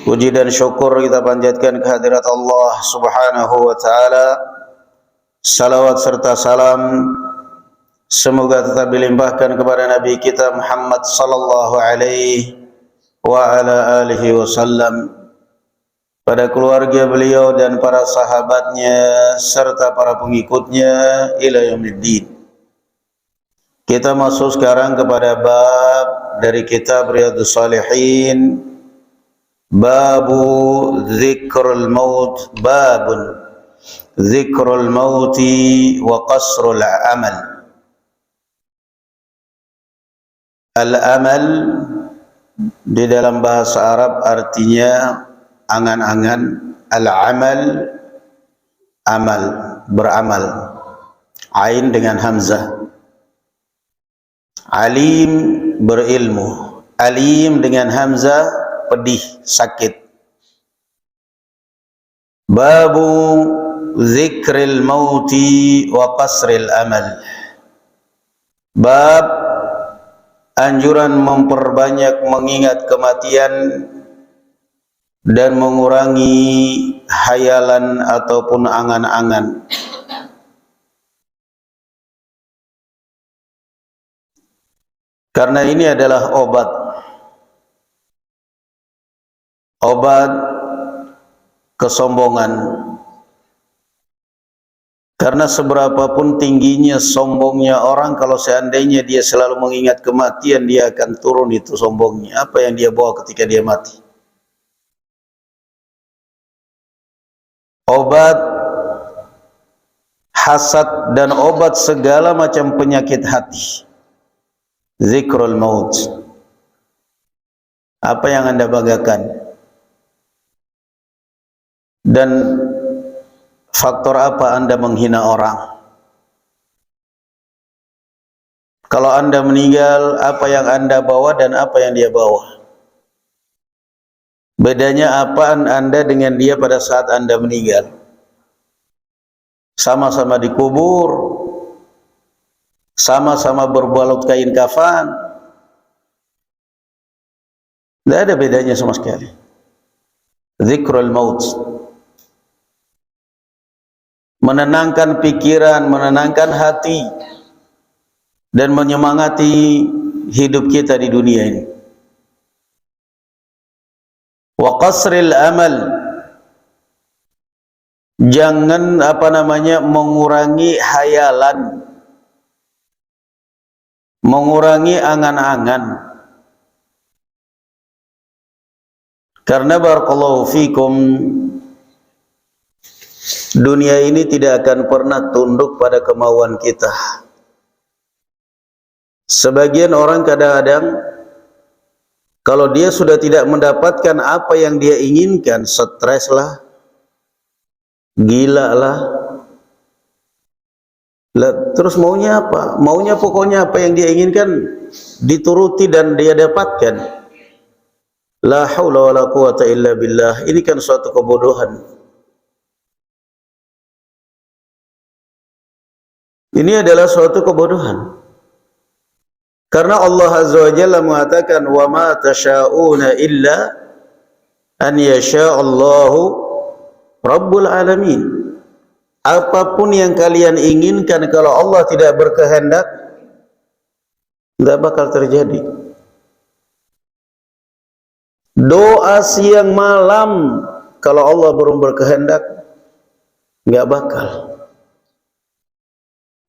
Puji dan syukur kita panjatkan kehadirat Allah Subhanahu wa taala. Salawat serta salam semoga tetap dilimpahkan kepada Nabi kita Muhammad sallallahu alaihi wa ala alihi wasallam, pada keluarga beliau dan para sahabatnya serta para pengikutnya ila yaumiddin. Kita masuk sekarang kepada bab dari kitab Riyadhus Shalihin, babu dzikrul maut, babun dzikrul mauti wa qasrul amal. Al-amal di dalam bahasa Arab artinya angan-angan, al-amal amal, beramal, ain dengan hamzah. Alim berilmu, alim dengan hamzah pedih, sakit. Babu zikril mauti wa qasril amal. Bab anjuran memperbanyak mengingat kematian dan mengurangi hayalan ataupun angan-angan. Karena ini adalah obat kesombongan. Karena seberapapun tingginya sombongnya orang, kalau seandainya dia selalu mengingat kematian, dia akan turun itu sombongnya. Apa yang dia bawa ketika dia mati? Obat hasad dan obat segala macam penyakit hati. Zikrul maut. Apa yang Anda banggakan? Dan faktor apa Anda menghina orang? Kalau Anda meninggal, apa yang Anda bawa dan apa yang dia bawa? Bedanya apa Anda dengan dia pada saat Anda meninggal? Sama-sama dikubur, sama-sama berbalut kain kafan. Tidak ada bedanya sama sekali. Zikrul maut, menenangkan pikiran, menenangkan hati, dan menyemangati hidup kita di dunia ini. Wa qasril amal, jangan mengurangi hayalan, mengurangi angan-angan. Karena barakallahu fikum, dunia ini tidak akan pernah tunduk pada kemauan kita. Sebagian orang kadang-kadang kalau dia sudah tidak mendapatkan apa yang dia inginkan, stres lah, gila lah. Terus maunya apa? Maunya pokoknya apa yang dia inginkan dituruti dan dia dapatkan. La haula wala quwata illa billah. Ini kan suatu kebodohan. Ini adalah suatu kebodohan. Karena Allah Azza wa Jalla mengatakan, wa ma tasha'una illa an yasha'allahu rabbul alamin. Apapun yang kalian inginkan, kalau Allah tidak berkehendak, tidak bakal terjadi. Doa siang malam, kalau Allah belum berkehendak, nggak bakal.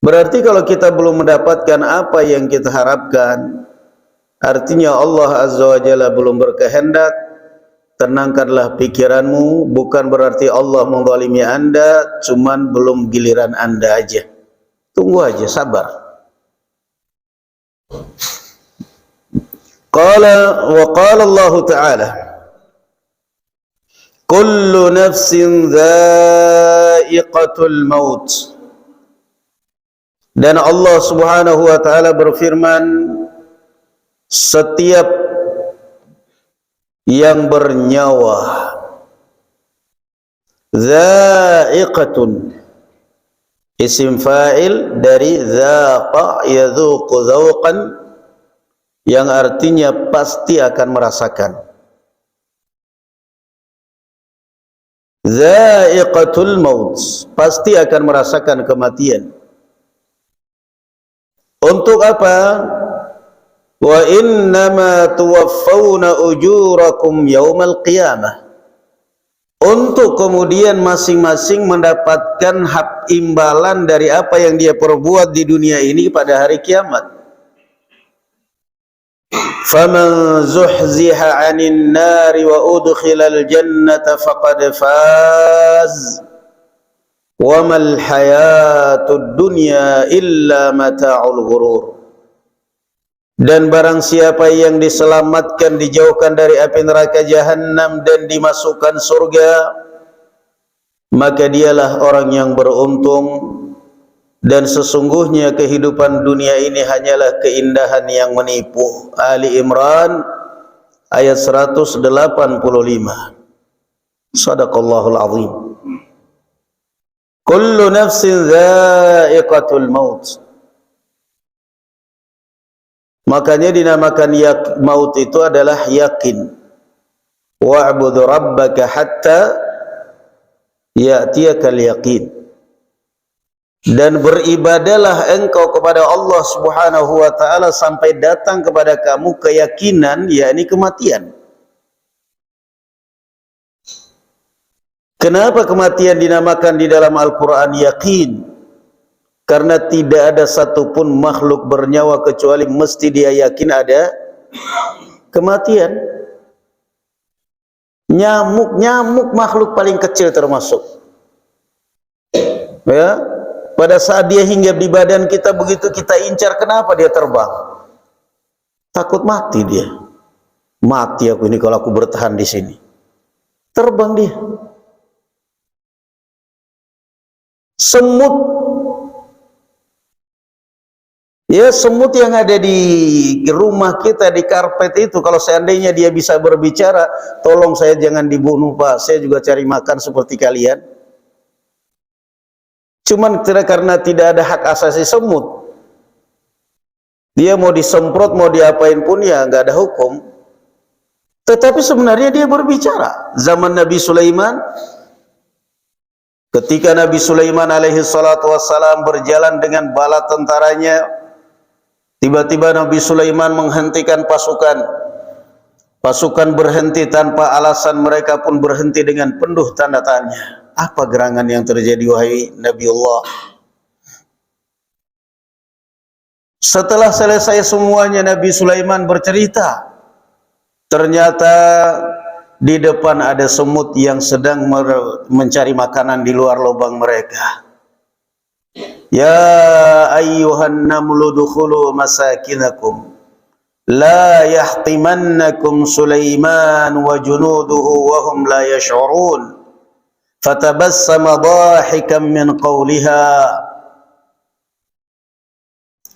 Berarti kalau kita belum mendapatkan apa yang kita harapkan, artinya Allah Azza wa Jalla belum berkehendak. Tenangkanlah pikiranmu, bukan berarti Allah menzalimi Anda, cuman belum giliran Anda aja. Tunggu aja, sabar. Qala Allah Ta'ala, kullu nafsin dha'iqatul maut. Dan Allah Subhanahu wa Ta'ala berfirman, setiap yang bernyawa, dha'iqatun, isim fa'il dari dhaqa yadhuqu dhawqan, yang artinya pasti akan merasakan. Dha'iqatul maut, pasti akan merasakan kematian. Untuk apa? Wa innama tuwaffawna ujurakum yaumal qiyamah, untuk kemudian masing-masing mendapatkan hak imbalan dari apa yang dia perbuat di dunia ini pada hari kiamat. Faman zuhziha 'anil nari wa udkhilal jannata faqad faz wa mal hayatud dunya illa mata'ul ghurur. Dan barang siapa yang diselamatkan, dijauhkan dari api neraka jahanam dan dimasukkan surga, maka dialah orang yang beruntung. Dan sesungguhnya kehidupan dunia ini hanyalah keindahan yang menipu. Ali Imran ayat 185. Shadaqallahul azim. Kullu nafsin dha'iqatul maut. Makanya dinamakan maut itu adalah yakin. Wa'bud rabbaka hatta ya'tiyakal yaqin. Dan beribadalah engkau kepada Allah Subhanahu wa ta'ala sampai datang kepada kamu keyakinan, yakni kematian. Kenapa kematian dinamakan di dalam Al-Quran yakin? Karena tidak ada satupun makhluk bernyawa kecuali mesti dia yakin ada kematian. Nyamuk makhluk paling kecil termasuk. Ya. Pada saat dia hinggap di badan kita, begitu kita incar, kenapa dia terbang? Takut mati dia. Mati aku ini kalau aku bertahan di sini. Terbang dia. Semut. Ya, semut yang ada di rumah kita, di karpet itu, kalau seandainya dia bisa berbicara, tolong saya jangan dibunuh Pak, saya juga cari makan seperti kalian. Cuman karena tidak ada hak asasi semut, dia mau disemprot, mau diapain pun ya nggak ada hukum. Tetapi sebenarnya dia berbicara. Zaman Nabi Sulaiman, ketika Nabi Sulaiman alaihi salatu wassalam berjalan dengan bala tentaranya, tiba-tiba Nabi Sulaiman menghentikan pasukan. Pasukan berhenti tanpa alasan, mereka pun berhenti dengan penuh tanda tanya. Apa gerangan yang terjadi wahai Nabi Allah? Setelah selesai semuanya, Nabi Sulaiman bercerita, ternyata di depan ada semut yang sedang mencari makanan di luar lubang mereka. Ya ayyuhan namlu dukhulu masakinakum la yahtimannakum Sulaiman wa junuduhu wa hum la yash'urun. Fatabassama dhahikan min qawliha.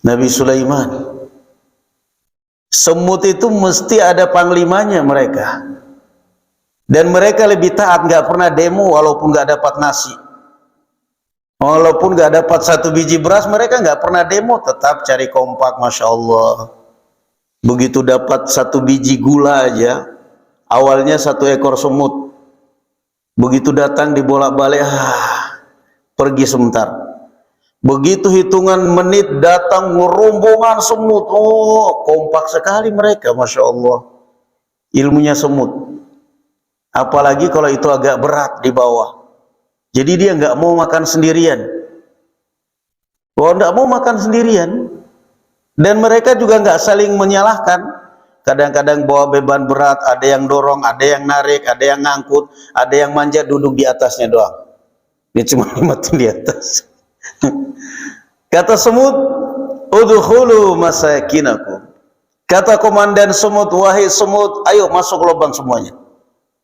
Nabi Sulaiman, semut itu mesti ada panglimanya mereka, dan mereka lebih taat, nggak pernah demo walaupun nggak dapat nasi, walaupun nggak dapat satu biji beras, mereka nggak pernah demo, tetap cari kompak. Masya Allah. Begitu dapat satu biji gula aja, awalnya satu ekor semut, begitu datang dibolak-balik, pergi sebentar. Begitu hitungan menit datang rombongan semut. Oh, kompak sekali mereka, Masya Allah. Ilmunya semut. Apalagi kalau itu agak berat di bawah. Jadi dia nggak mau makan sendirian. Oh, nggak mau makan sendirian. Dan mereka juga nggak saling menyalahkan. Kadang-kadang bawa beban berat, ada yang dorong, ada yang narik, ada yang ngangkut, ada yang manjat, duduk di atasnya doang. Dia cuma nikmatin di atas. Kata semut, udkhulu masakinakum. Kata komandan semut, wahai semut, ayo masuk lubang semuanya.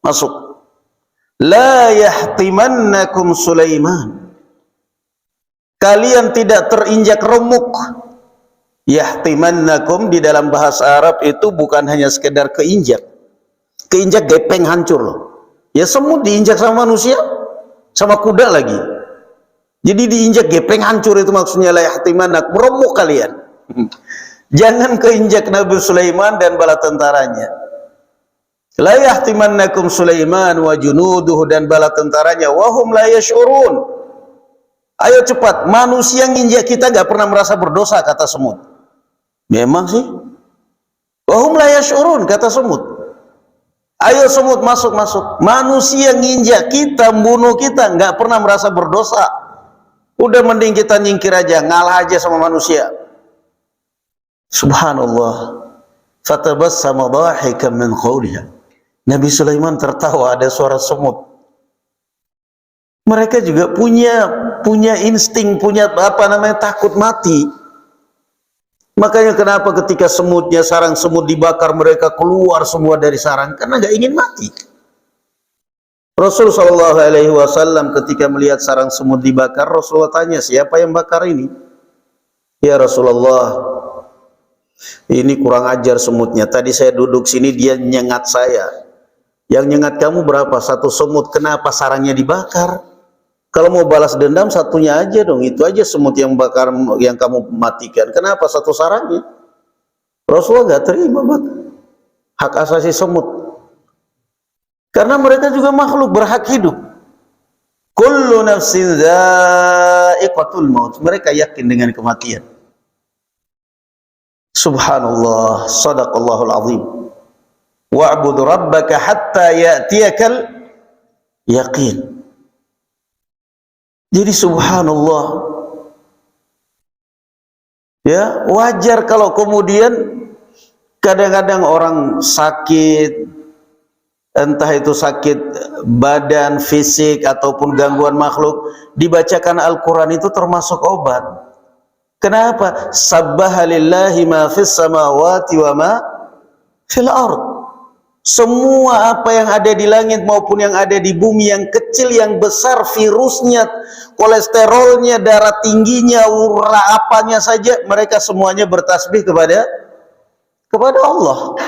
Masuk. La yahtimannakum Sulaiman. Kalian tidak terinjak remuk. Yahtimannakum di dalam bahasa Arab itu bukan hanya sekedar keinjak. Keinjak gepeng hancur loh. Ya semut diinjak sama manusia, sama kuda lagi. Jadi diinjak gepeng hancur, itu maksudnya la yahtimannakum, remuk kalian. Jangan keinjak Nabi Sulaiman dan bala tentaranya. La yahtimannakum Sulaiman wa junuduhu, dan bala tentaranya, wahum la yash'urun. Ayo cepat, manusia nginjak kita gak pernah merasa berdosa, kata semut. Memang sih. Wahum la yash'urun, kata semut. Ayo semut, masuk. Manusia nginjak kita, bunuh kita, gak pernah merasa berdosa. Udah mending kita nyingkir aja, ngalah aja sama manusia. Subhanallah. Fatabassama dhahikan min qawliha. Nabi Sulaiman tertawa, ada suara semut. Mereka juga punya insting, punya takut mati. Makanya kenapa ketika sarang semut dibakar, mereka keluar semua dari sarang, karena gak ingin mati. Rasul Shallallahu Alaihi Wasallam ketika melihat sarang semut dibakar, Rasulullah tanya, siapa yang bakar ini? Ya Rasulullah, ini kurang ajar semutnya. Tadi saya duduk sini, dia nyengat saya. Yang nyengat kamu berapa? Satu semut. Kenapa sarangnya dibakar? Kalau mau balas dendam, satunya aja dong. Itu aja semut yang bakar, yang kamu matikan. Kenapa satu sarangnya? Rasulullah gak terima hak asasi semut. Karena mereka juga makhluk berhak hidup. Kullu nafsin dha'iqatul maut. Mereka yakin dengan kematian. Subhanallah, sadaqallahul azim. Wa'bud rabbaka hatta ya'tiyakal yaqin. Jadi subhanallah, ya wajar kalau kemudian kadang-kadang orang sakit, entah itu sakit badan, fisik, ataupun gangguan makhluk, dibacakan Al-Quran itu termasuk obat. Kenapa? Sabbaha lillahi ma fis samawati wa ma fil ard. Semua apa yang ada di langit maupun yang ada di bumi, yang kecil, yang besar, virusnya, kolesterolnya, darah tingginya, apanya saja, mereka semuanya bertasbih kepada Allah.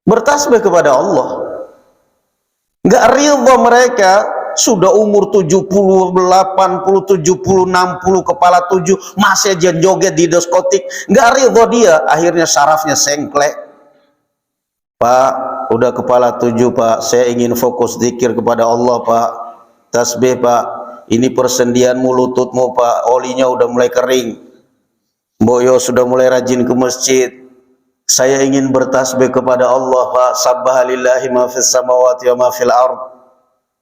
Bertasbih kepada Allah. Nggak ridha mereka, sudah umur 70, 80, 70, 60, kepala 7, masih aja joget di diskotik. Nggak ridha dia, akhirnya sarafnya sengklek. Pak, udah kepala 7 Pak, saya ingin fokus zikir kepada Allah Pak. Tasbih Pak, ini persendianmu, lututmu Pak, olinya udah mulai kering. Boyo sudah mulai rajin ke masjid. Saya ingin bertasbih kepada Allah Pak. Sabbaha lillahi ma fis samawati wa ma fil ard.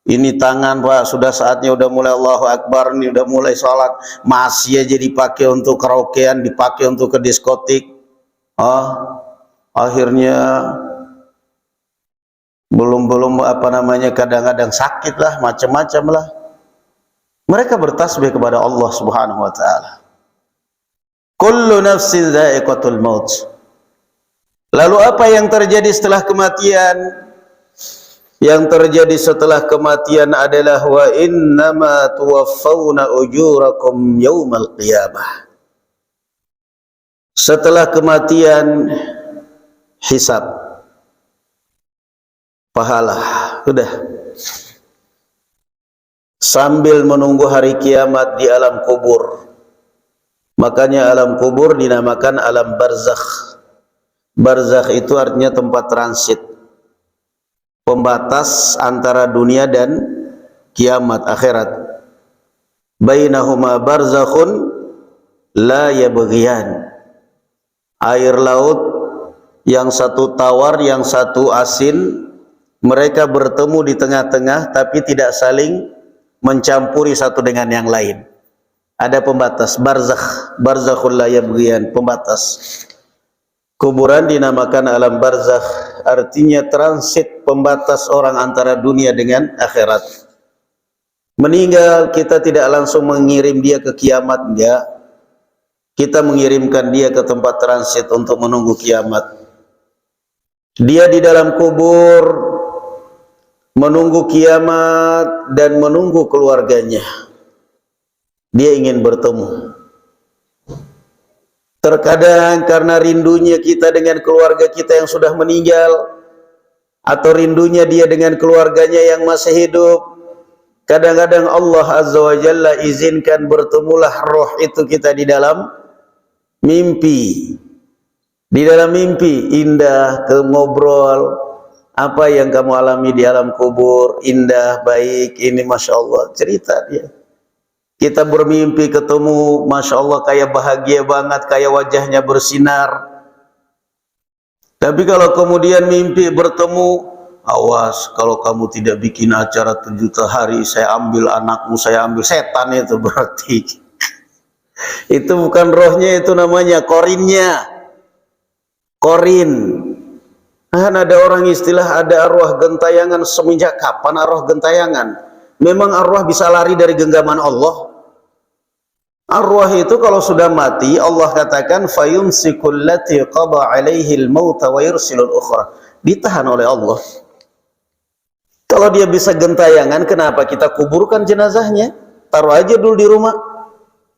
Ini tangan Pak, sudah saatnya udah mulai Allahu Akbar, ini udah mulai sholat, masih aja dipakai untuk karaokean, dipakai untuk ke diskotik. Akhirnya belum kadang-kadang sakit lah, macam-macam lah. Mereka bertasbih kepada Allah Subhanahu wa taala. Kullu nafsin dha'iqatul maut. Lalu apa yang terjadi setelah kematian? Yang terjadi setelah kematian adalah wa innama tuwaffawna ujurakum yaumal qiyamah. Setelah kematian, hisab, pahala, udah. Sambil menunggu hari kiamat di alam kubur. Makanya alam kubur dinamakan alam barzakh. Barzakh itu artinya tempat transit, pembatas antara dunia dan kiamat akhirat. Bainahuma barzakhun la yabghiyan. Air laut yang satu tawar, yang satu asin, mereka bertemu di tengah-tengah tapi tidak saling mencampuri satu dengan yang lain. Ada pembatas, barzakh, barzakhul la yabghiyan, pembatas. Kuburan dinamakan alam barzakh, artinya transit, pembatas orang antara dunia dengan akhirat. Meninggal, kita tidak langsung mengirim dia ke kiamat, enggak. Kita mengirimkan dia ke tempat transit untuk menunggu kiamat. Dia di dalam kubur menunggu kiamat dan menunggu keluarganya. Dia ingin bertemu. Terkadang karena rindunya kita dengan keluarga kita yang sudah meninggal, atau rindunya dia dengan keluarganya yang masih hidup, kadang-kadang Allah Azza wa Jalla izinkan bertemulah roh itu kita di dalam mimpi. Di dalam mimpi indah, ke ngobrol, Apa yang kamu alami di alam kubur? Indah, baik, ini Masya Allah. Cerita dia. Kita bermimpi ketemu, Masya Allah, kayak bahagia banget, kayak wajahnya bersinar. Tapi kalau kemudian mimpi bertemu, awas kalau kamu tidak bikin acara 7 hari, saya ambil anakmu, saya ambil. Setan itu berarti. Itu bukan rohnya, itu namanya korinnya. Korin. Kan ada orang istilah, ada arwah gentayangan. Semenjak kapan arwah gentayangan? Memang arwah bisa lari dari genggaman Allah? Arwah itu kalau sudah mati, Allah katakan fayumsikul lati qada 'alaihi al-mauta wa yursilul ukhra. Ditahan oleh Allah. Kalau dia bisa gentayangan, kenapa kita kuburkan jenazahnya? Taruh aja dulu di rumah.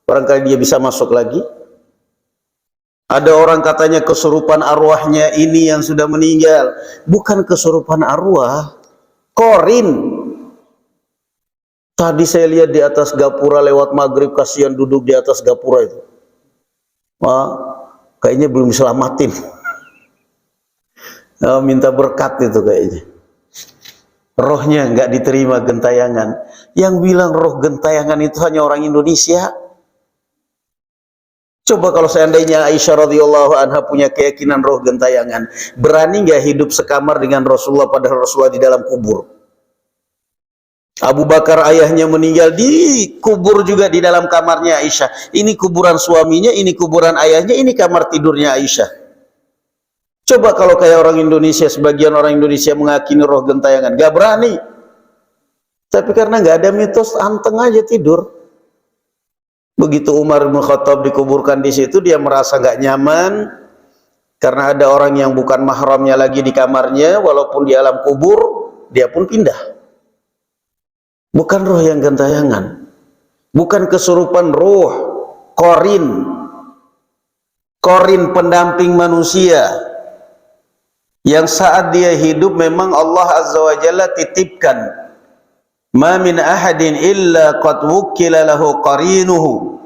Barangkali dia bisa masuk lagi. Ada orang katanya kesurupan arwahnya ini yang sudah meninggal. Bukan kesurupan arwah, korin. Tadi saya lihat di atas gapura lewat maghrib, kasihan duduk di atas gapura itu. Wah, kayaknya belum diselamatin. Minta berkat itu kayaknya. Rohnya nggak diterima gentayangan. Yang bilang roh gentayangan itu hanya orang Indonesia. Coba kalau seandainya Aisyah radhiyallahu anha punya keyakinan roh gentayangan, berani nggak hidup sekamar dengan Rasulullah padahal Rasulullah di dalam kubur? Abu Bakar ayahnya meninggal, dikubur juga di dalam kamarnya Aisyah. Ini kuburan suaminya, ini kuburan ayahnya, ini kamar tidurnya Aisyah. Coba kalau kayak orang Indonesia, sebagian orang Indonesia mengakini roh gentayangan, gak berani. Tapi karena gak ada mitos, anteng aja tidur. Begitu Umar bin Khattab dikuburkan di situ, dia merasa gak nyaman karena ada orang yang bukan mahramnya lagi di kamarnya, walaupun di alam kubur, dia pun pindah. Bukan roh yang gentayangan, bukan kesurupan roh, korin. Korin pendamping manusia yang saat dia hidup memang Allah Azza wa Jalla titipkan. Ma min ahadin illa qad wukkila lahu qarinuhu.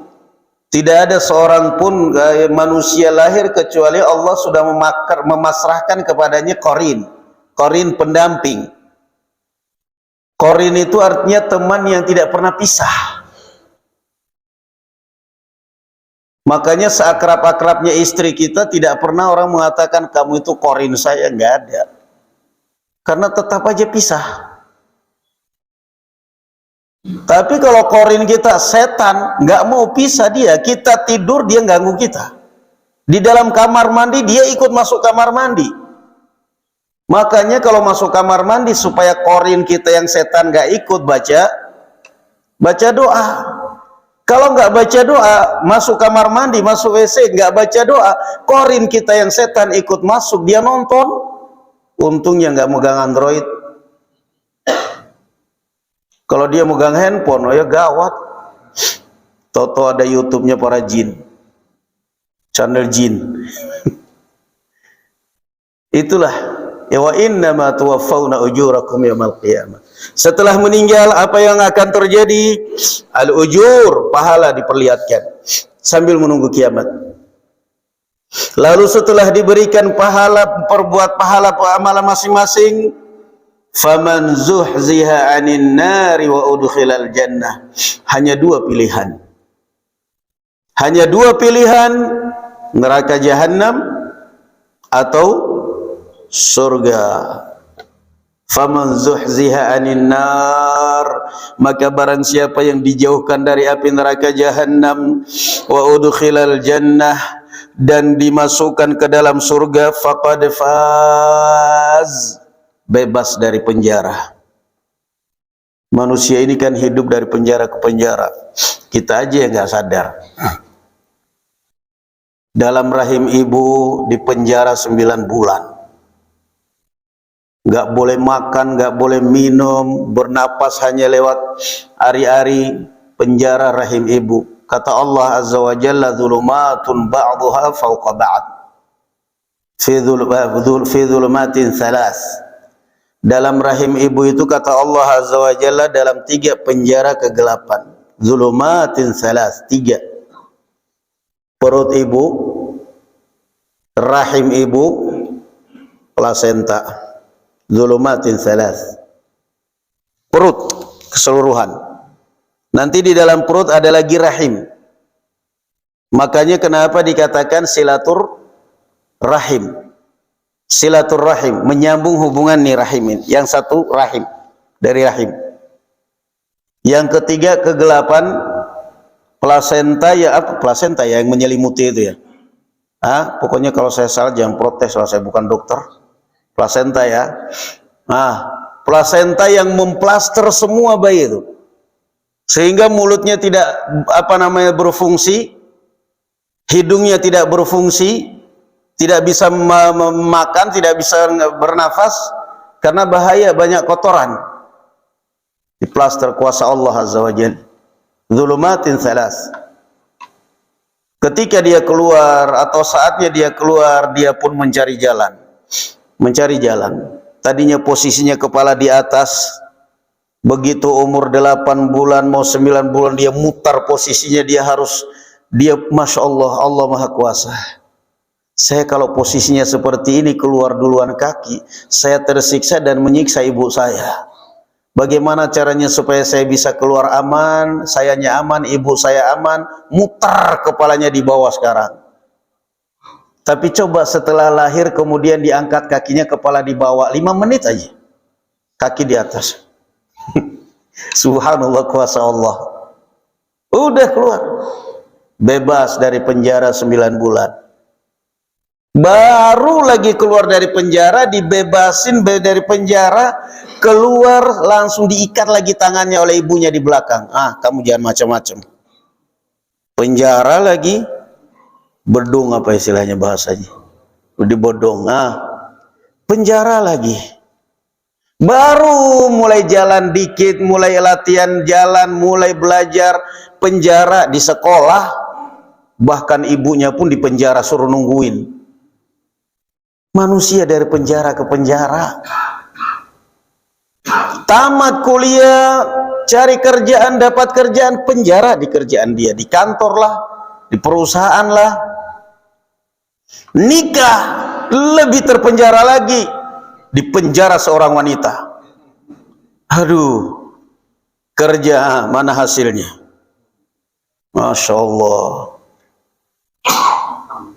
Tidak ada seorang pun manusia lahir kecuali Allah sudah memasrahkan kepadanya korin. Korin pendamping. Korin itu artinya teman yang tidak pernah pisah. Makanya seakrab-akrabnya istri kita tidak pernah orang mengatakan kamu itu korin saya, nggak ada. Karena tetap aja pisah. Tapi kalau korin kita setan, nggak mau pisah dia. Kita tidur dia ganggu kita. Di dalam kamar mandi dia ikut masuk kamar mandi. Makanya kalau masuk kamar mandi supaya korin kita yang setan gak ikut baca doa. Kalau nggak baca doa, masuk kamar mandi, masuk WC nggak baca doa, korin kita yang setan ikut masuk, dia nonton. Untungnya nggak megang Android. Kalau dia megang handphone, oh ya gawat. Toto ada YouTube-nya para jin, channel jin. Itulah. Ya wa innama tuwaffawna ujurakum yaumil qiyamah. Setelah meninggal apa yang akan terjadi? Al-ujur, pahala diperlihatkan sambil menunggu kiamat. Lalu setelah diberikan pahala, perbuat pahala amalan masing-masing, faman zuhziha 'anil nari wa udkhilal jannah. Hanya dua pilihan. Hanya dua pilihan, neraka jahanam atau surga. Faman zuhziha 'anil nar, maka barang siapa yang dijauhkan dari api neraka jahanam, wa udkhilal jannah, dan dimasukkan ke dalam surga, faqad faz, bebas dari penjara. Manusia ini kan hidup dari penjara ke penjara. Kita aja yang nggak sadar. Dalam rahim ibu dipenjara 9 bulan. Nggak boleh makan, nggak boleh minum, bernapas hanya lewat ari-ari penjara rahim ibu. Kata Allah Azza wa Jalla, "Dzulumatun ba'dhuha fawqa ba'd." Fi dzulumatin tsalas. Dalam rahim ibu itu kata Allah Azza wa Jalla dalam 3 penjara kegelapan. Dzulumatin tsalas, 3. Perut ibu, rahim ibu, plasenta. Zulumatin thalath. Perut keseluruhan. Nanti di dalam perut ada lagi rahim. Makanya kenapa dikatakan silatur rahim. Silatur rahim, menyambung hubungan nih rahimin. Yang satu rahim, dari rahim. Yang ketiga kegelapan plasenta, ya apa? Plasenta ya, yang menyelimuti itu ya. Pokoknya kalau saya salah jangan protes, kalau saya bukan dokter. Plasenta ya. Plasenta yang memplaster semua bayi itu. Sehingga mulutnya tidak berfungsi, hidungnya tidak berfungsi, tidak bisa makan, tidak bisa bernafas karena bahaya, banyak kotoran. Diplaster kuasa Allah Azza wa Jalla. Zulumatin thalath. Ketika dia keluar atau saatnya dia keluar, dia pun mencari jalan. Mencari jalan. Tadinya posisinya kepala di atas. Begitu umur 8 bulan mau 9 bulan dia mutar posisinya, Masya Allah, Allah Maha Kuasa. Saya kalau posisinya seperti ini keluar duluan kaki, saya tersiksa dan menyiksa ibu saya. Bagaimana caranya supaya saya bisa keluar aman, sayanya aman, ibu saya aman, mutar kepalanya di bawah sekarang. Tapi coba setelah lahir kemudian diangkat kakinya, kepala di bawah, 5 menit aja, kaki di atas. Subhanallah, kuasa Allah. Udah keluar, bebas dari penjara 9 bulan. Baru lagi keluar dari penjara, dibebasin dari penjara, keluar langsung diikat lagi tangannya oleh ibunya di belakang. Kamu jangan macam-macam. Penjara lagi, bedung apa istilahnya bahasanya, dibodong. Penjara lagi. Baru mulai jalan dikit, mulai latihan jalan, mulai belajar. Penjara di sekolah, bahkan ibunya pun di penjara, suruh nungguin. Manusia dari penjara ke penjara. Tamat kuliah, cari kerjaan, dapat kerjaan, penjara di kerjaan dia, di kantor lah, di perusahaan lah. Nikah, lebih terpenjara lagi, di penjara seorang wanita. Aduh, kerja mana hasilnya? Masya Allah.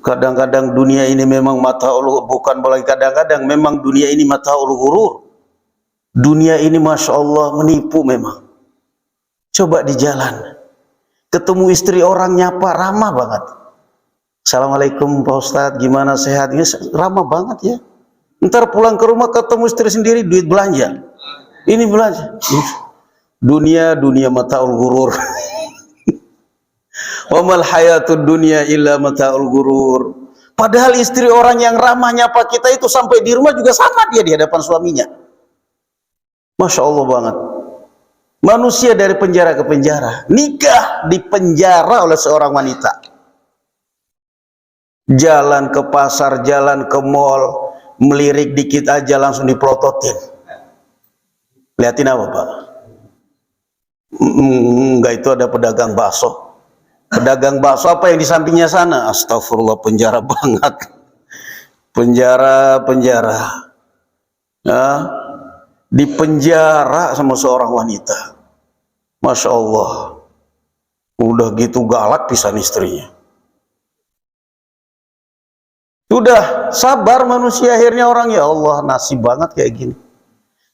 Kadang-kadang dunia ini memang mataul, bukan lagi kadang-kadang, memang dunia ini mataul ghurur. Dunia ini Masya Allah menipu memang. Coba di jalan, ketemu istri orang nyapa, ramah banget. Assalamualaikum Pak Ustadz, gimana, sehat? Ini ramah banget ya. Ntar pulang ke rumah ketemu istri sendiri, duit belanja. Ini belanja. Dunia mataul ghurur. Wa mal hayatud dunya illa mata'ul ghurur. Padahal istri orang yang ramah nyapa kita itu sampai di rumah juga sama dia di hadapan suaminya. Masya Allah banget. Manusia dari penjara ke penjara. Nikah di penjara oleh seorang wanita. Jalan ke pasar, jalan ke mall, melirik dikit aja langsung diprototin. Lihatin apa Pak? Enggak, itu ada pedagang bakso. Pedagang bakso apa yang di sampingnya sana? Astagfirullah, penjara banget. Penjara. Di penjara sama seorang wanita. Masya Allah. Udah gitu galak pisan istrinya. Sudah sabar manusia, akhirnya orang, ya Allah, nasib banget kayak gini.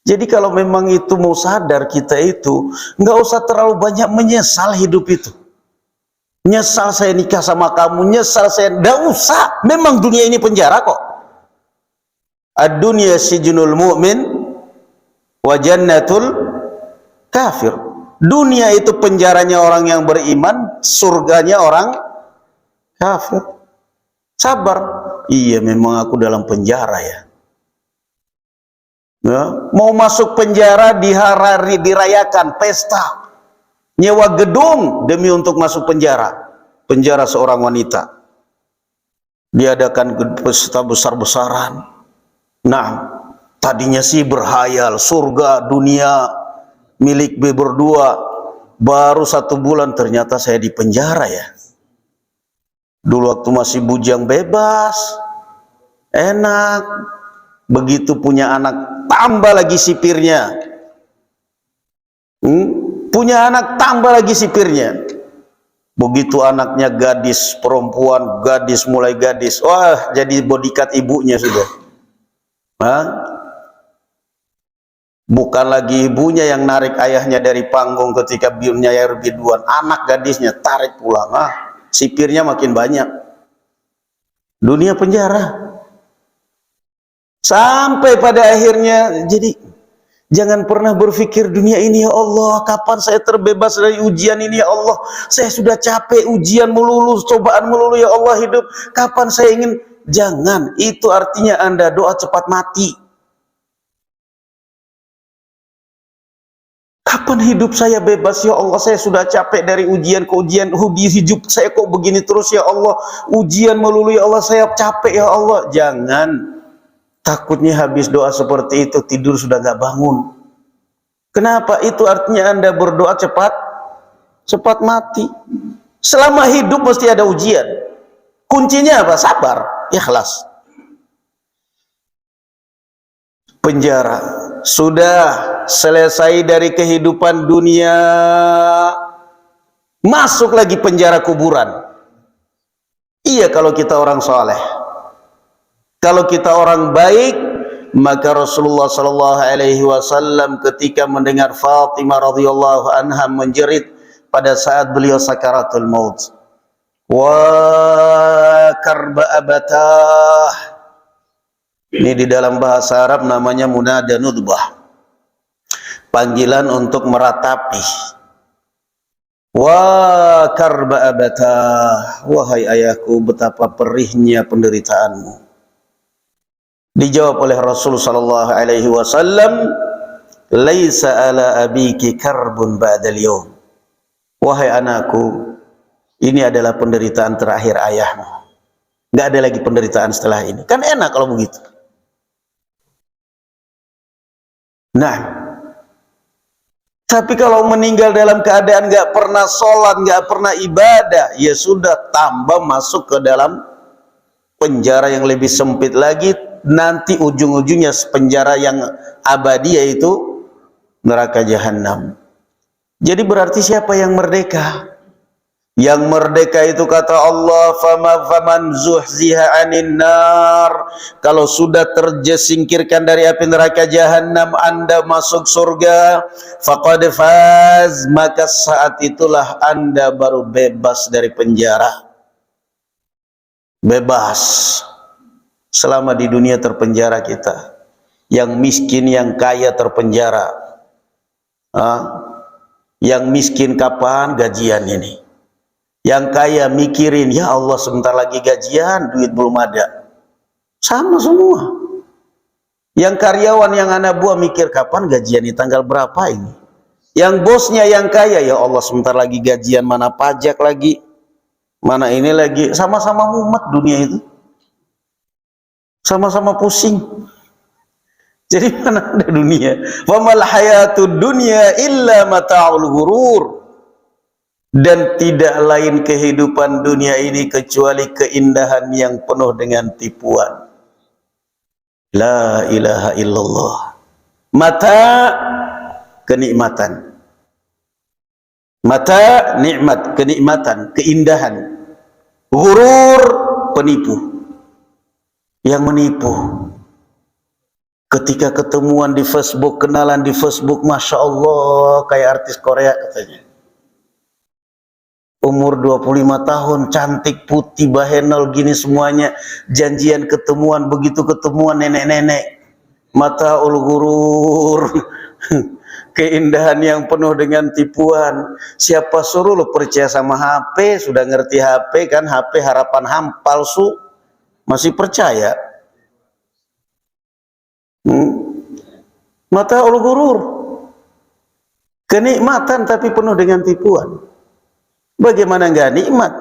Jadi kalau memang itu mau sadar kita itu, nggak usah terlalu banyak menyesal hidup itu. Nyesal saya nikah sama kamu, nyesal saya, nggak usah. Memang dunia ini penjara kok. Ad-dunya sijnul mu'min wa jannatul kafir. Dunia itu penjaranya orang yang beriman, surganya orang kafir. Sabar. Iya, memang aku dalam penjara ya. Mau masuk penjara dirayakan pesta. Nyewa gedung demi untuk masuk penjara. Penjara seorang wanita. Diadakan pesta besar-besaran. Nah, tadinya sih berhayal surga dunia milik berdua. Baru 1 bulan ternyata saya di penjara ya. Dulu waktu masih bujang bebas, enak. Begitu punya anak tambah lagi sipirnya. Punya anak, tambah lagi sipirnya. Begitu anaknya gadis, perempuan, gadis, mulai gadis, wah jadi bodyguard ibunya sudah. Bukan lagi ibunya yang narik ayahnya dari panggung ketika nyayar biduan, anak gadisnya tarik pulang. Sipirnya makin banyak. Dunia penjara. Sampai pada akhirnya, jadi jangan pernah berpikir dunia ini, ya Allah, kapan saya terbebas dari ujian ini, ya Allah, saya sudah capek ujian melulu, cobaan melulu, ya Allah, hidup kapan saya ingin. Jangan, itu artinya Anda doa cepat mati. Kapan hidup saya bebas, ya Allah, saya sudah capek dari ujian ke ujian, hidup saya kok begini terus, ya Allah, ujian melulu, ya Allah, saya capek, ya Allah. Jangan. Takutnya habis doa seperti itu, tidur sudah gak bangun. Kenapa? Itu artinya Anda berdoa cepat mati. Selama hidup mesti ada ujian. Kuncinya apa? Sabar, ikhlas. Penjara sudah selesai dari kehidupan dunia, masuk lagi penjara kuburan. Iya, kalau kita orang soleh. Kalau kita orang baik, maka Rasulullah sallallahu alaihi wasallam ketika mendengar Fatimah radhiyallahu anha menjerit pada saat beliau sakaratul maut, wa karba abatah. Ini di dalam bahasa Arab namanya munada nudbah, panggilan untuk meratapi. Wa karba abatah, wahai ayahku, betapa perihnya penderitaanmu. Dijawab oleh Rasul sallallahu alaihi wasallam, laisa ala abiki karbun ba'dal yawm. Wahai anakku, ini adalah penderitaan terakhir ayahmu. Enggak ada lagi penderitaan setelah ini. Kan enak kalau begitu. Nah, tapi kalau meninggal dalam keadaan enggak pernah sholat, enggak pernah ibadah, ya sudah, tambah masuk ke dalam penjara yang lebih sempit lagi. Nanti ujung-ujungnya penjara yang abadi, yaitu neraka jahanam. Jadi berarti siapa yang merdeka? Yang merdeka itu kata Allah, faman zuhziha 'anil nar. Kalau sudah terjesingkirkan dari api neraka jahanam, Anda masuk surga, faqad faz, maka saat itulah Anda baru bebas dari penjara. Bebas. Selama di dunia terpenjara kita, yang miskin yang kaya terpenjara. Yang miskin kapan gajian ini? Yang kaya mikirin, ya Allah sebentar lagi gajian, duit belum ada. Sama semua. Yang karyawan yang anak buah mikir kapan gajian di tanggal berapa ini? Yang bosnya yang kaya, ya Allah sebentar lagi gajian, mana pajak lagi, mana ini lagi. Sama-sama mumet dunia itu. Sama-sama pusing. Jadi mana ada dunia? Wa mal hayatud dunya illa mata'ul ghurur. Dan tidak lain kehidupan dunia ini kecuali keindahan yang penuh dengan tipuan. La ilaha illallah. Mata kenikmatan. Mata nikmat, kenikmatan, keindahan. Ghurur penipu. Yang menipu. Ketika ketemuan di Facebook, kenalan di Facebook, Masya Allah, kayak artis Korea katanya. Umur 25 tahun, cantik, putih, bahenol, gini semuanya. Janjian ketemuan, begitu ketemuan nenek-nenek. Mata'ul ghurur. Keindahan yang penuh dengan tipuan. Siapa suruh lo percaya sama HP, sudah ngerti HP kan, HP harapan ham, palsu. Masih percaya? Mata'ul ghurur. Kenikmatan tapi penuh dengan tipuan. Bagaimana enggak nikmat?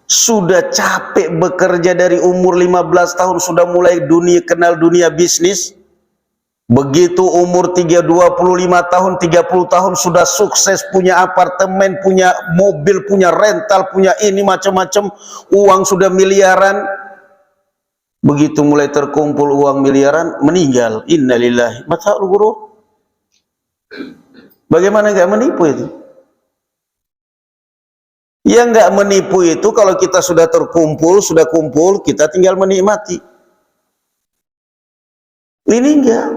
Sudah capek bekerja dari umur 15 tahun, sudah mulai kenal dunia bisnis. Begitu umur 25 tahun, 30 tahun sudah sukses, punya apartemen, punya mobil, punya rental, punya ini macam-macam, uang sudah miliaran. Begitu mulai terkumpul uang miliaran, meninggal. Innalillahi. Mata'ul ghurur. Bagaimana enggak menipu itu? Yang enggak menipu itu kalau kita sudah terkumpul, sudah kumpul, kita tinggal menikmati. Ini enggak.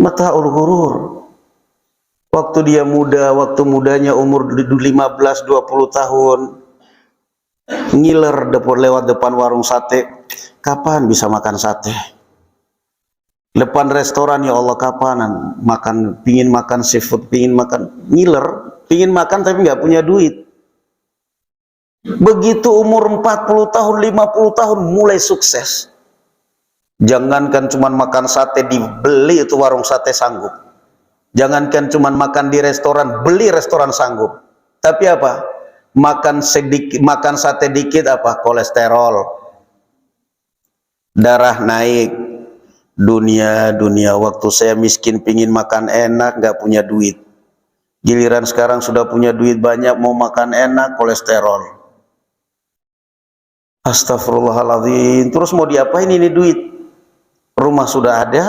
Mata'ul ghurur. Waktu dia muda, waktu mudanya umur 15-20 tahun, ngiler lewat depan warung sate. Kapan bisa makan sate? Depan restoran, ya Allah, kapan makan? Pingin makan seafood, pingin makan, ngiler, pingin makan tapi nggak punya duit. Begitu umur 40 tahun, 50 tahun mulai sukses. Jangankan cuman makan sate dibeli, itu warung sate sanggup. Jangankan cuman makan di restoran, beli restoran sanggup. Tapi apa? Makan sedikit, makan sate dikit apa? Kolesterol, darah naik, dunia waktu saya miskin pingin makan enak, nggak punya duit. Giliran sekarang sudah punya duit banyak, mau makan enak, kolesterol. Astagfirullahaladzim. Terus mau diapain ini duit? Rumah sudah ada,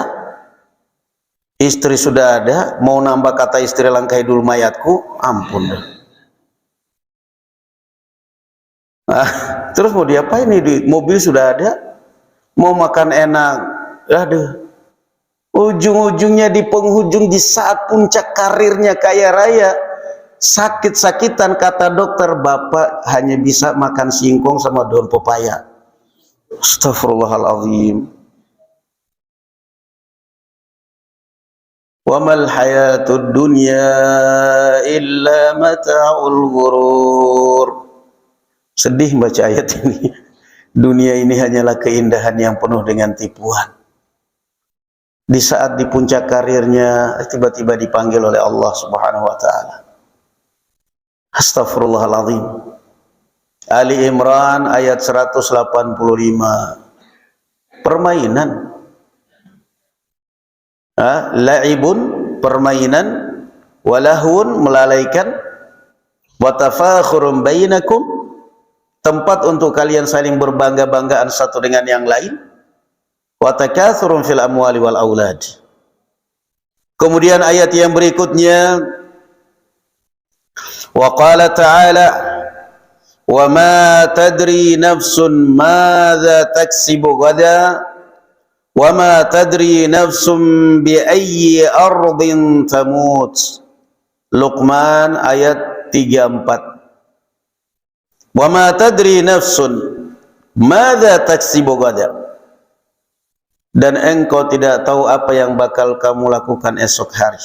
istri sudah ada, mau nambah kata istri langkai dulu mayatku, ampun. Terus mau diapain ini duit? Mobil sudah ada, mau makan enak, aduh, ujung-ujungnya di penghujung, di saat puncak karirnya kaya raya, sakit-sakitan, kata dokter, bapak hanya bisa makan singkong sama daun pepaya. Astagfirullahaladzim. Wa mal hayatud dunya illa mata'ul ghurur. Sedih baca ayat ini. Dunia ini hanyalah keindahan yang penuh dengan tipuan. Di saat di puncak karirnya, tiba-tiba dipanggil oleh Allah Subhanahu wa ta'ala. Astaghfirullahaladzim. Ali Imran ayat 185. Permainan. La'ibun, permainan, walahun, melalaikan, watafakhurun bainakum, tempat untuk kalian saling berbangga-banggaan satu dengan yang lain, watakathurun fil amwali wal aulad. Kemudian ayat yang berikutnya, wa qala ta'ala, wa ma tadri nafsun madza taksibu ghadan, wa ma tadri nafsun bi ayyi ardin tamut. Luqman ayat 34. Wa ma tadri nafsun madza taksibu ghadan, dan engkau tidak tahu apa yang bakal kamu lakukan esok hari.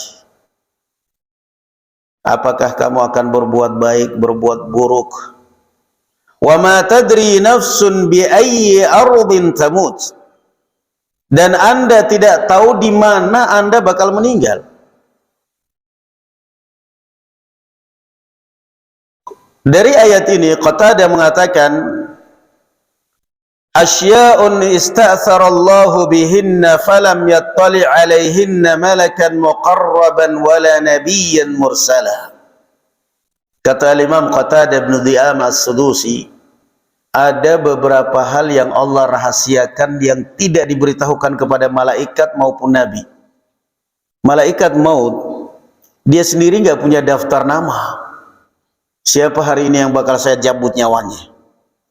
Apakah kamu akan berbuat baik, berbuat buruk? Wa ma tadri nafsun bi ayyi ardin tamut, dan Anda tidak tahu di mana Anda bakal meninggal. Dari ayat ini Qatadah mengatakan, asya'un ista'tharallahu bihinna falam yattali' alaihinna malakan muqarraban wala nabiyyan mursala. Kata Imam Qatadah bin Di'amah As-Sudusi, ada beberapa hal yang Allah rahasiakan yang tidak diberitahukan kepada malaikat maupun nabi. Malaikat maut, dia sendiri nggak punya daftar nama. Siapa hari ini yang bakal saya cabut nyawanya?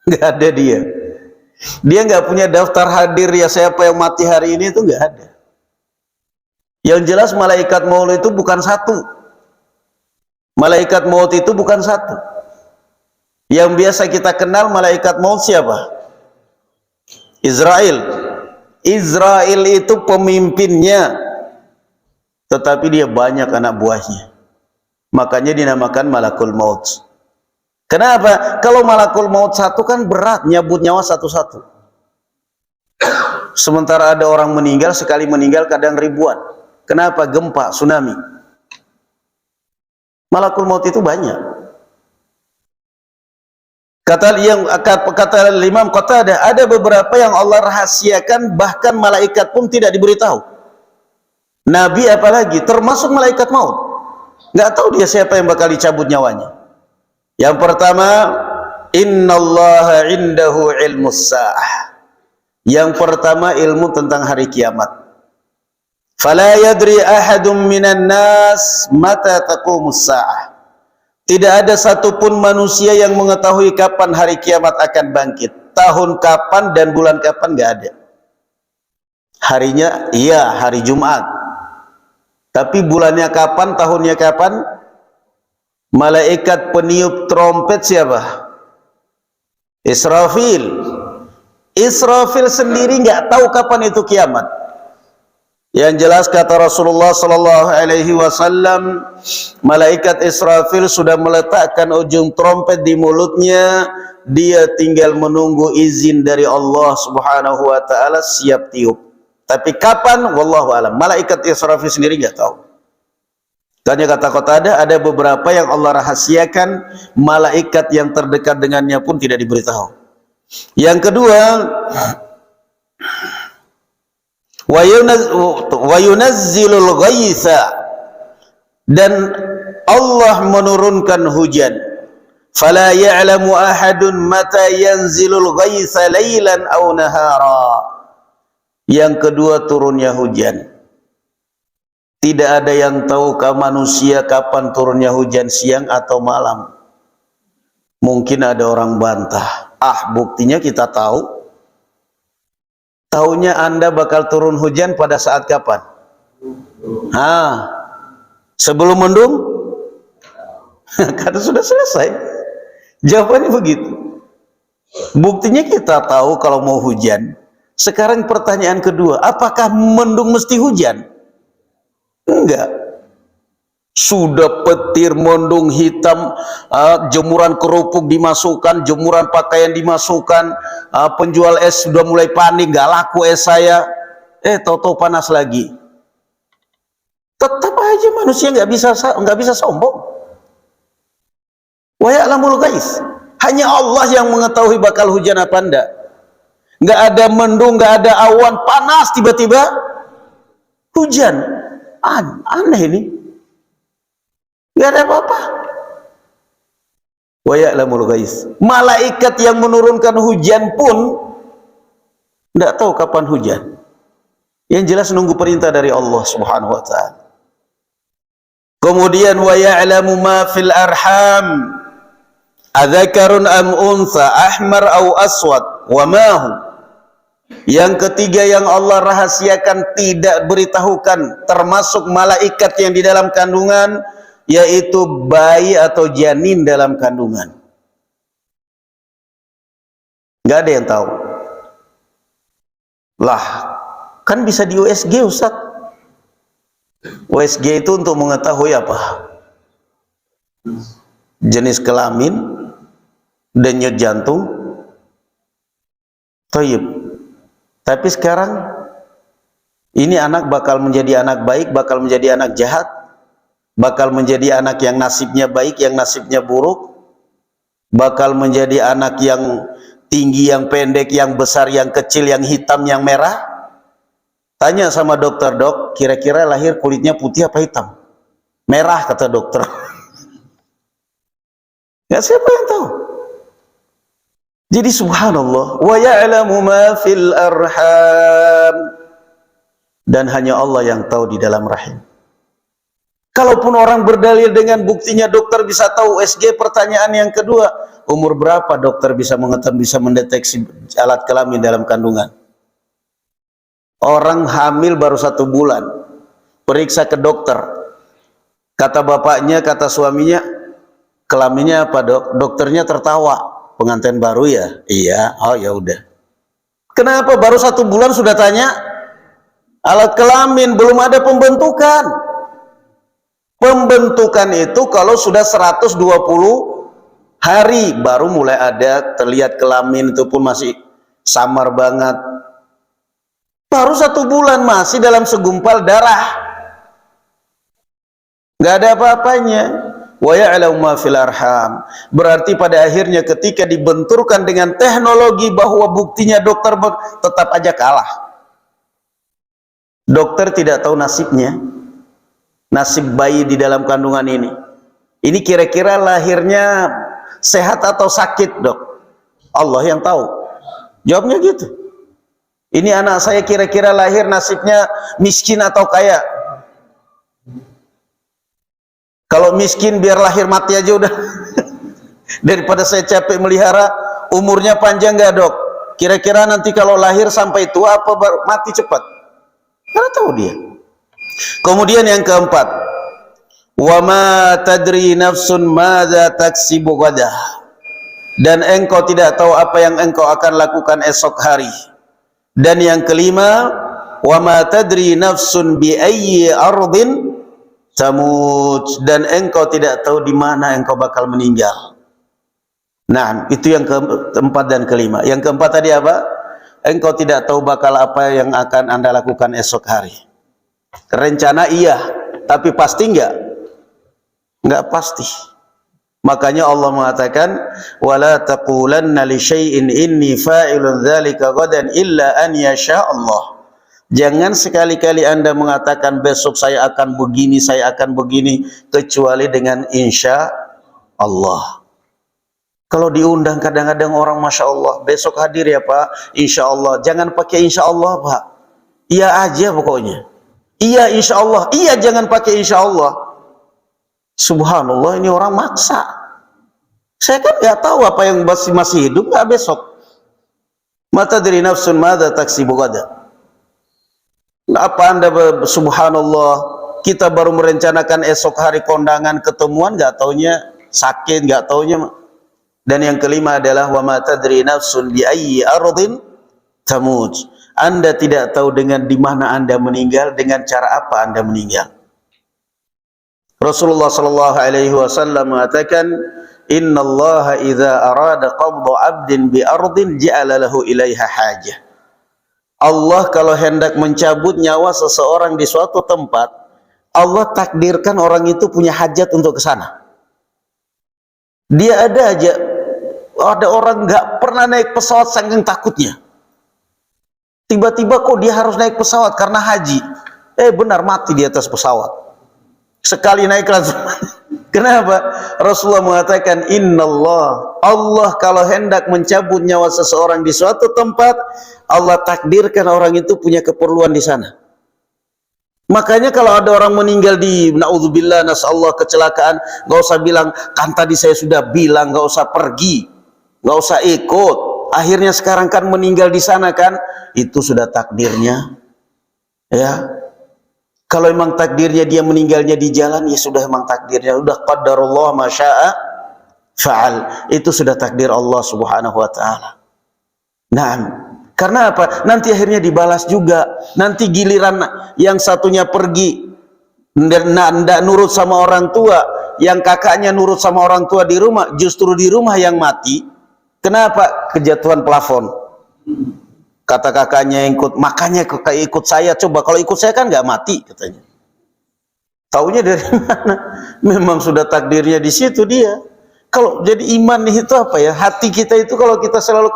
Nggak ada dia. Dia nggak punya daftar hadir, ya siapa yang mati hari ini, itu nggak ada. Yang jelas malaikat maut itu bukan satu. Malaikat maut itu bukan satu. Yang biasa kita kenal malaikat maut siapa? Israel. Israel itu pemimpinnya, tetapi dia banyak anak buahnya. Makanya dinamakan malakul maut. Kenapa? Kalau malakul maut satu kan berat, nyabut nyawa satu-satu. Sementara ada orang meninggal, sekali meninggal kadang ribuan. Kenapa? Gempa, tsunami. Malakul maut itu banyak. Kata Imam Qatadah, ada beberapa yang Allah rahasiakan, bahkan malaikat pun tidak diberitahu. Nabi apalagi, termasuk malaikat maut. Nggak tahu dia siapa yang bakal dicabut nyawanya. Yang pertama, innallaha indahu ilmus sa'ah. Yang pertama ilmu tentang hari kiamat. Fala yadri ahadum minan nas mata taqumus sa'ah. Tidak ada satupun manusia yang mengetahui kapan hari kiamat akan bangkit. Tahun kapan dan bulan kapan nggak ada. Harinya iya hari Jumat. Tapi bulannya kapan, tahunnya kapan? Malaikat peniup trompet siapa? Israfil. Israfil sendiri nggak tahu kapan itu kiamat. Yang jelas kata Rasulullah sallallahu alaihi wasallam, malaikat Israfil sudah meletakkan ujung trompet di mulutnya, dia tinggal menunggu izin dari Allah Subhanahu wa taala siap tiup. Tapi kapan? Wallahu alam. Malaikat Israfil sendiri nggak tahu. Tanya kata Qatadah, ada beberapa yang Allah rahasiakan, malaikat yang terdekat dengannya pun tidak diberitahu. Yang kedua, wa yunazzilul ghaitha, dan Allah menurunkan hujan. Fala ya'lamu ahadun mata yanzilul ghaitha lailan aw nahara. Yang kedua, turunnya hujan. Tidak ada yang tahu ke manusia kapan turunnya hujan, siang atau malam. Mungkin ada orang bantah, buktinya kita tahu. Taunya Anda bakal turun hujan pada saat kapan? Sebelum mendung? Karena sudah selesai. Jawabannya begitu. Buktinya kita tahu kalau mau hujan. Sekarang pertanyaan kedua, apakah mendung mesti hujan? Enggak. Sudah petir, mendung hitam, jemuran kerupuk dimasukkan, jemuran pakaian dimasukkan, penjual es sudah mulai panik, nggak laku es saya. Tahu-tahu panas lagi. Tetap aja manusia nggak bisa sombong. Wa ya'lamul ghaits. Hanya Allah yang mengetahui bakal hujan apa enggak. Nggak ada mendung, nggak ada awan, panas tiba-tiba hujan. Aneh ini. Nggak ada apa-apa. Wa ya'lamul ghaits. Malaikat yang menurunkan hujan pun nggak tahu kapan hujan. Yang jelas nunggu perintah dari Allah Subhanahu wa taala. Kemudian wa ya'lamu ma fil arham. Adzakarun am untha, ahmar au aswad, wa ma hu. Yang ketiga yang Allah rahasiakan, tidak beritahukan, termasuk malaikat yang di dalam kandungan, yaitu bayi atau janin dalam kandungan. Nggak ada yang tahu. Lah, kan bisa di USG, Ustaz. USG itu untuk mengetahui apa? Jenis kelamin, denyut jantung. Thayyib. Tapi sekarang ini anak bakal menjadi anak baik, bakal menjadi anak jahat, bakal menjadi anak yang nasibnya baik, yang nasibnya buruk, bakal menjadi anak yang tinggi, yang pendek, yang besar, yang kecil, yang hitam, yang merah. Tanya sama dokter, dok, kira-kira lahir kulitnya putih apa hitam? Merah, kata dokter. Ya, siapa yang tahu? Jadi subhanallah, wa ya'lamu ma fil arham, dan hanya Allah yang tahu di dalam rahim. Kalaupun orang berdalil dengan buktinya dokter bisa tahu USG, pertanyaan yang kedua, umur berapa dokter bisa mengetahui, bisa mendeteksi alat kelamin dalam kandungan? Orang hamil baru 1 bulan, periksa ke dokter, kata bapaknya, kata suaminya, kelaminnya apa dok? Dokternya tertawa. Pengantin baru ya? Iya. Oh ya udah. Kenapa baru 1 bulan sudah tanya? Alat kelamin, belum ada pembentukan. Pembentukan itu kalau sudah 120 hari baru mulai ada, terlihat kelamin, itu pun masih samar banget. Baru 1 bulan masih dalam segumpal darah. Nggak ada apa-apanya. Wa ya'lamu ma fil arham. Berarti pada akhirnya ketika dibenturkan dengan teknologi bahwa buktinya dokter tetap aja kalah. Dokter tidak tahu nasibnya, nasib bayi di dalam kandungan ini. Ini kira-kira lahirnya sehat atau sakit, dok? Allah yang tahu. Jawabnya gitu. Ini anak saya kira-kira lahir nasibnya miskin atau kaya? Kalau miskin biar lahir mati aja udah. Daripada saya capek melihara. Umurnya panjang nggak dok? Kira-kira nanti kalau lahir sampai tua apa mati cepat? Karena tahu dia. Kemudian yang keempat, wa ma tadri nafsun madza taksibu ghadah. Dan engkau tidak tahu apa yang engkau akan lakukan esok hari. Dan yang kelima, wa ma tadri nafsun bi ayyi ardin tamut, dan engkau tidak tahu di mana engkau bakal meninggal. Nah, itu yang keempat dan kelima. Yang keempat tadi apa? Engkau tidak tahu bakal apa yang akan Anda lakukan esok hari. Rencana iya, tapi pasti enggak? Enggak pasti. Makanya Allah mengatakan, wala taqulanna li syai'in inni fa'ilun dzalika ghadan illa an yasha Allah. Jangan sekali-kali Anda mengatakan besok saya akan begini, saya akan begini, kecuali dengan insya Allah. Kalau diundang kadang-kadang orang Masya Allah, besok hadir ya Pak, insya Allah. Jangan pakai insya Allah Pak. Iya aja pokoknya. Iya insya Allah, iya jangan pakai insya Allah. Subhanallah, ini orang maksa. Saya kan nggak tahu apa yang masih hidup nggak besok. Mata dari nafsun madza taksibu ghadan. Apa Anda subhanallah, kita baru merencanakan esok hari kondangan ketemuan, nggak taunya sakit, nggak taunya. Dan yang kelima adalah wa ma tadri nafsun bi ayyi ardin tamut. Anda tidak tahu dengan di mana Anda meninggal, dengan cara apa Anda meninggal. Rasulullah sallallahu alaihi wasallam mengatakan, innallaha idza arada qabda 'abdin bi ardin ja'ala lahu ilaiha hajah. Allah kalau hendak mencabut nyawa seseorang di suatu tempat, Allah takdirkan orang itu punya hajat untuk ke sana. Dia ada orang nggak pernah naik pesawat saking takutnya. Tiba-tiba kok dia harus naik pesawat karena haji. Benar mati di atas pesawat. Sekali naik langsung. Kenapa? Rasulullah mengatakan, innallah, Allah kalau hendak mencabut nyawa seseorang di suatu tempat, Allah takdirkan orang itu punya keperluan di sana. Makanya kalau ada orang meninggal di naudzubillah nasallahu kecelakaan, nggak usah bilang kan tadi saya sudah bilang nggak usah pergi, nggak usah ikut. Akhirnya sekarang kan meninggal di sana kan, itu sudah takdirnya. Ya. Kalau memang takdirnya dia meninggalnya di jalan, ya sudah memang takdirnya, sudah qadarullah ma syaa fa'al. Itu sudah takdir Allah Subhanahu wa taala. Nah, karena apa? Nanti akhirnya dibalas juga. Nanti giliran yang satunya pergi ndak nurut sama orang tua, yang kakaknya nurut sama orang tua di rumah, justru di rumah yang mati. Kenapa? Kejatuhan plafon. Kata kakaknya yang ikut, makanya ikut saya, coba kalau ikut saya kan nggak mati katanya. Taunya dari mana? Memang sudah takdirnya di situ dia. Kalau jadi iman itu apa ya? Hati kita itu kalau kita selalu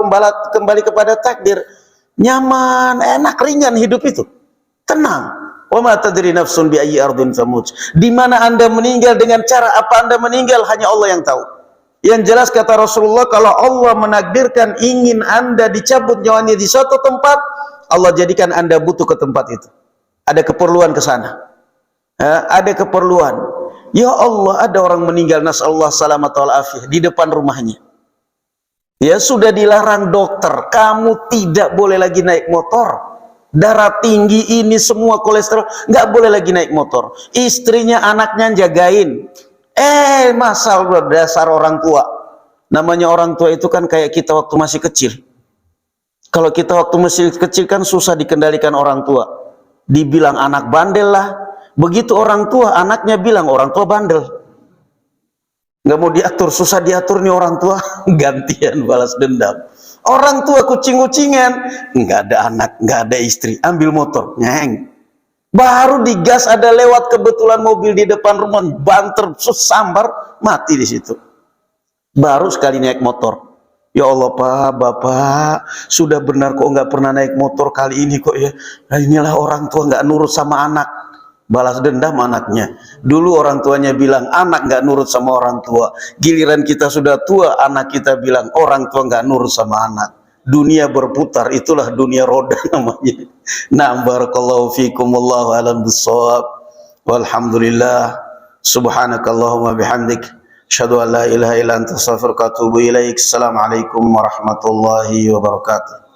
kembali kepada takdir, nyaman, enak, ringan hidup itu. Tenang. Wa ma tadri nafsun bi ayyi ardin tamut. Di mana Anda meninggal, dengan cara apa Anda meninggal, hanya Allah yang tahu. Yang jelas kata Rasulullah, kalau Allah menakdirkan ingin Anda dicabut nyawanya di suatu tempat, Allah jadikan Anda butuh ke tempat itu. Ada keperluan ke sana. Ada keperluan. Ya Allah, ada orang meninggal nasallahu salamat wal afiyah di depan rumahnya. Ya sudah dilarang dokter, kamu tidak boleh lagi naik motor. Darah tinggi ini semua kolesterol, nggak boleh lagi naik motor. Istrinya, anaknya jagain. Masalah dasar orang tua. Namanya orang tua itu kan kayak kita waktu masih kecil. Kalau kita waktu masih kecil kan susah dikendalikan orang tua. Dibilang anak bandel lah. Begitu orang tua, anaknya bilang orang tua bandel. Nggak mau diatur, susah diatur nih orang tua. Gantian balas dendam. Orang tua kucing-kucingan. Nggak ada anak, nggak ada istri. Ambil motor, ngeng. Baru digas ada lewat kebetulan mobil di depan rumah, banter, sambar, mati di situ. Baru sekali naik motor. Ya Allah Pak, Bapak, sudah benar kok nggak pernah naik motor kali ini kok ya. Nah, inilah orang tua nggak nurut sama anak. Balas dendam anaknya. Dulu orang tuanya bilang anak nggak nurut sama orang tua. Giliran kita sudah tua, anak kita bilang orang tua nggak nurut sama anak. dunia berputar, itulah dunia roda namanya. Na'am, barakallahu fikum, wallahu alam bissawab. Walhamdulillah, subhanakallahumma bihamdik, asyhadu an la ilaha illa anta astaghfiruka wa atubu ilaik. Assalamualaikum warahmatullahi wabarakatuh.